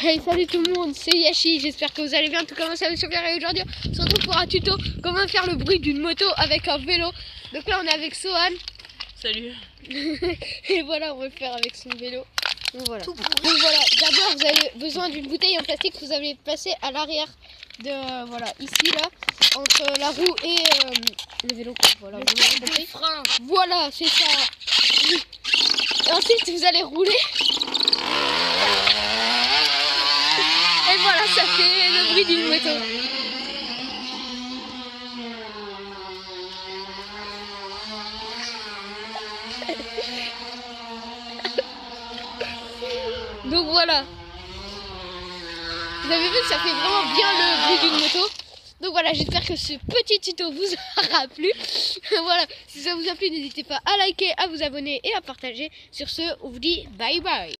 Hey, salut tout le monde, c'est Yashi, j'espère que vous allez bien, tout comme ça, je et aujourd'hui on se retrouve pour un tuto comment faire le bruit d'une moto avec un vélo. Donc là on est avec Sohan. Salut. Et voilà, on va le faire avec son vélo. Donc voilà, d'abord vous avez besoin d'une bouteille en plastique que vous allez placer à l'arrière de, voilà, ici là, entre la roue et le vélo. Voilà, Le frein. Voilà, c'est ça. Et ensuite vous allez rouler. Et voilà, ça fait le bruit d'une moto. Donc voilà. Vous avez vu, ça fait vraiment bien le bruit d'une moto. Donc voilà, j'espère que ce petit tuto vous aura plu. Voilà, si ça vous a plu, n'hésitez pas à liker, à vous abonner et à partager. Sur ce, on vous dit bye bye.